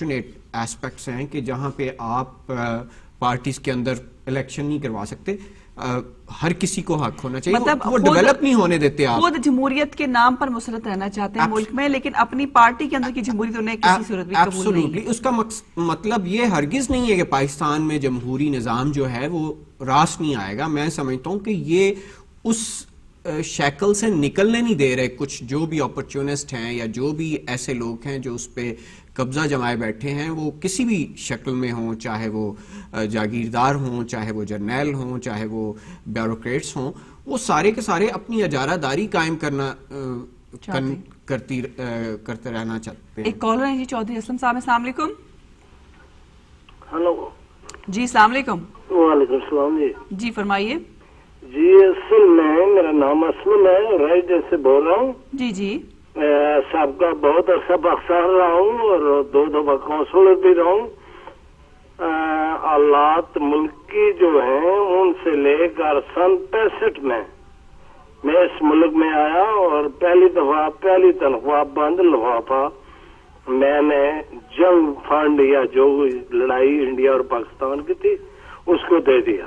Aspects ہیں کہ جہاں پہ آپ پارٹیز کے اندر الیکشن نہیں کروا سکتے. ہر کسی کو حق ہونا چاہیے, مطلب وہ ڈیولپ نہیں ہونے دیتے. آپ خود جمہوریت کے نام پر مسلط رہنا چاہتے ہیں ملک میں, لیکن اپنی پارٹی کے اندر کی جمہوریت انہیں کسی صورت بھی قبول نہیں ہے. اس کا مطلب یہ ہرگز نہیں ہے کہ پاکستان میں جمہوری نظام جو ہے وہ راست نہیں آئے گا. میں سمجھتا ہوں کہ یہ اس شیکل سے نکلنے نہیں دے رہے کچھ جو بھی اپرچونسٹ ہیں یا جو بھی ایسے لوگ ہیں جو اس پہ قبضہ جمائے بیٹھے ہیں, وہ کسی بھی شکل میں ہوں, چاہے وہ جاگیردار ہوں, چاہے وہ جرنیل ہوں, چاہے وہ بیوروکریٹس ہوں, وہ سارے کے سارے اپنی اجارہ داری قائم کرتے رہنا چاہتے ہیں. ایک کالر ہیں جی, چودھری اسلم صاحب, السلام علیکم. ہلو جی السلام علیکم. وعلیکم السلام. جی فرمائیے. جی اصل میں میرا نام اسلم ہے, رائڈر سے بول رہا ہوں. جی جی. سابقہ بہت عرصہ پاکستان رہا ہوں اور 2 دفعہ کونسلر بھی رہا ہوں. حالات ملک کی جو ہیں ان سے لے کر سن 65 میں اس ملک میں آیا اور پہلی دفعہ پہلی تنخواہ بند لفافہ میں نے جنگ فنڈ یا جو لڑائی انڈیا اور پاکستان کی تھی اس کو دے دیا.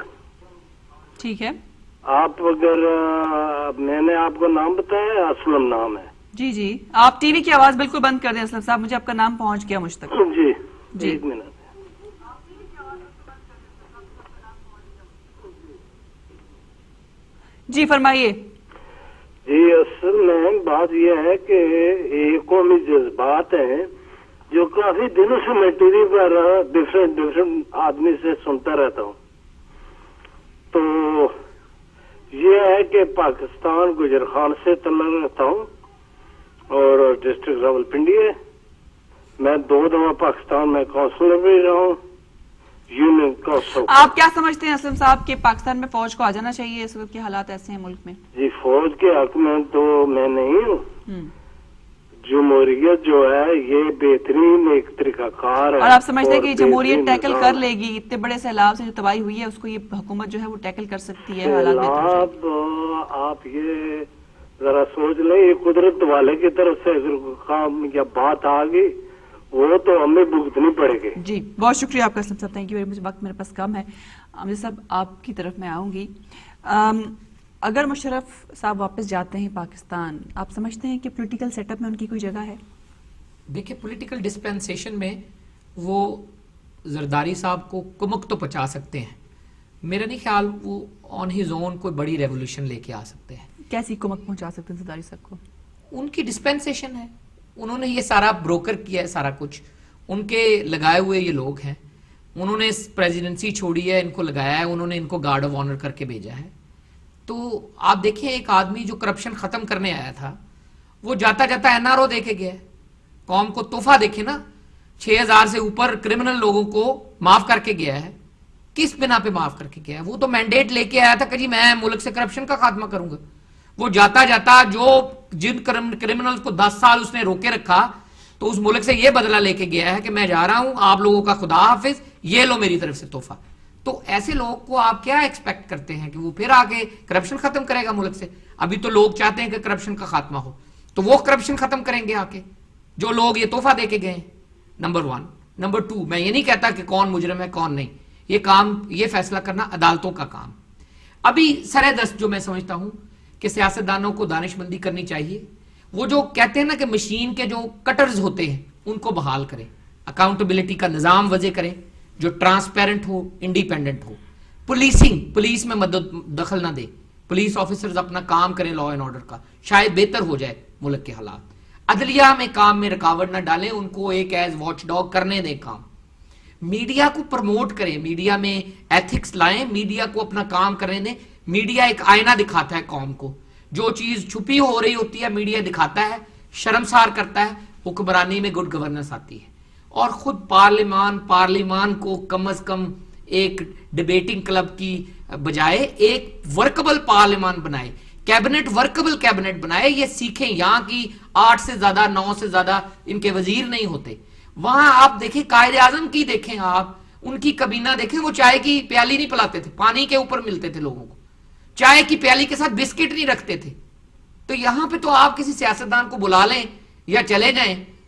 ٹھیک ہے. آپ اگر میں نے آپ کو نام بتایا, اسلم نام ہے. جی جی, آپ ٹی وی کی آواز بالکل بند کر دیں اسلم صاحب, مجھے آپ کا نام پہنچ گیا مجھ تک. جی جی ایک منٹ. جی فرمائیے. جی اصل میں بات یہ ہے کہ یہ قومی جذبات ہیں جو کافی دنوں سے میں ٹی وی پر ڈفرینٹ آدمی سے سنتا رہتا ہوں. تو یہ ہے کہ پاکستان گجر خان سے تعلق رکھتا ہوں اور ڈسٹرکٹ راولپنڈی ہے. میں 2 دفعہ پاکستان میں کونسلر بھی رہا ہوں. Union council. آپ کیا سمجھتے ہیں اسلم صاحب کہ پاکستان میں فوج کو آ جانا چاہیے, اس وقت کے حالات ایسے ہیں ملک میں؟ جی فوج کے حق میں تو میں نہیں ہوں. جمہوریت جو ہے یہ بہترین ایک طریقہ کار ہے. اور آپ سمجھتے ہیں کہ جمہوریت ٹیکل کر لے گی؟ اتنے بڑے سیلاب سے جو تباہی ہوئی ہے اس کو یہ حکومت جو ہے وہ ٹیکل کر سکتی ہے؟ سیلاب آپ یہ ذرا سوچ لیں, یہ قدرت والے کی طرف سے اگر کام یا بات آ گئی وہ تو ہمیں بھگتنی پڑے گی. جی بہت شکریہ آپ کا اسلم صاحب, تھینک یو ویری مچ. وقت میرے پاس کم ہے. امجد صاحب آپ کی طرف میں آؤں گی. اگر مشرف صاحب واپس جاتے ہیں پاکستان, آپ سمجھتے ہیں کہ پولیٹیکل سیٹ اپ میں ان کی کوئی جگہ ہے؟ دیکھیں پولیٹیکل ڈسپینسیشن میں وہ زرداری صاحب کو کمک تو پہنچا سکتے ہیں, میرا نہیں خیال وہ آن ہز اون کوئی بڑی ریولوشن لے کے آ سکتے ہیں. کیسی کمک پہنچا سکتے ہیں زرداری صاحب کو؟ ان کی ڈسپینسیشن ہے, انہوں نے یہ سارا بروکر کیا ہے, سارا کچھ ان کے لگائے ہوئے یہ لوگ ہیں, انہوں نے پریزیڈنسی چھوڑی ہے, ان کو لگایا ہے, انہوں نے ان کو گارڈ آف آنر کر کے بھیجا ہے. تو آپ دیکھیں ایک آدمی جو کرپشن ختم کرنے آیا تھا وہ جاتا جاتا این آر او دے کے گیا ہے, قوم کو تحفہ دیکھے نا, 6000 سے اوپر کرمنل لوگوں کو معاف کر کے گیا ہے. کس بنا پہ معاف کر کے گیا ہے؟ وہ تو مینڈیٹ لے کے آیا تھا کہ جی میں ملک سے کرپشن کا خاتمہ کروں گا. وہ جاتا جاتا جو جن کرمنل کو 10 سال اس نے روکے رکھا تو اس ملک سے یہ بدلہ لے کے گیا ہے کہ میں جا رہا ہوں, آپ لوگوں کا خدا حافظ, یہ لو میری طرف سے تحفہ. تو ایسے لوگ کو آپ کیا ایکسپیکٹ کرتے ہیں کہ وہ پھر آگے کرپشن ختم کرے گا ملک سے؟ ابھی تو لوگ چاہتے ہیں کہ کرپشن کا خاتمہ ہو, تو وہ کرپشن ختم کریں گے آ کے جو لوگ یہ تحفہ دے کے گئے ہیں. نمبر 1. نمبر 2, میں یہ نہیں کہتا کہ کون مجرم ہے کون نہیں, یہ فیصلہ کرنا عدالتوں کا کام. ابھی سر دست جو میں سمجھتا ہوں کہ سیاستدانوں کو دانش مندی کرنی چاہیے. وہ جو کہتے ہیں نا کہ مشین کے جو کٹرز ہوتے ہیں ان کو بحال کریں, اکاؤنٹیبلٹی کا نظام وضع کریں جو ٹرانسپیرنٹ ہو, انڈیپینڈنٹ ہو. پولیس میں مدد دخل نہ دے, پولیس آفیسرز اپنا کام کریں لا اینڈ آرڈر کا, شاید بہتر ہو جائے ملک کے حالات. عدلیہ میں کام میں رکاوٹ نہ ڈالیں, ان کو ایک ایز واچ ڈاگ کرنے دیں کام. میڈیا کو پروموٹ کریں, میڈیا میں ایتھکس لائیں, میڈیا کو اپنا کام کرنے دیں. میڈیا ایک آئینہ دکھاتا ہے قوم کو, جو چیز چھپی ہو رہی ہوتی ہے میڈیا دکھاتا ہے, شرمسار کرتا ہے, حکمرانی میں گڈ گورننس آتی ہے. اور خود پارلیمان کو کم از کم ایک ڈیبیٹنگ کلب کی بجائے ایک ورکبل پارلیمان بنائے, کیبنٹ ورکبل کیبنٹ بنائے. یہ سیکھیں, یہاں کی 8 سے زیادہ 9 سے زیادہ ان کے وزیر نہیں ہوتے. وہاں آپ دیکھیں قائد اعظم کی, دیکھیں آپ ان کی کابینہ دیکھیں, وہ چائے کی پیالی نہیں پلاتے تھے, پانی کے اوپر ملتے تھے لوگوں کو, چائے کی پیالی کے ساتھ بسکٹ نہیں رکھتے تھے. تو یہاں پہ تو آپ کسی سیاستدان کو بلا لیں یا چلے جائیں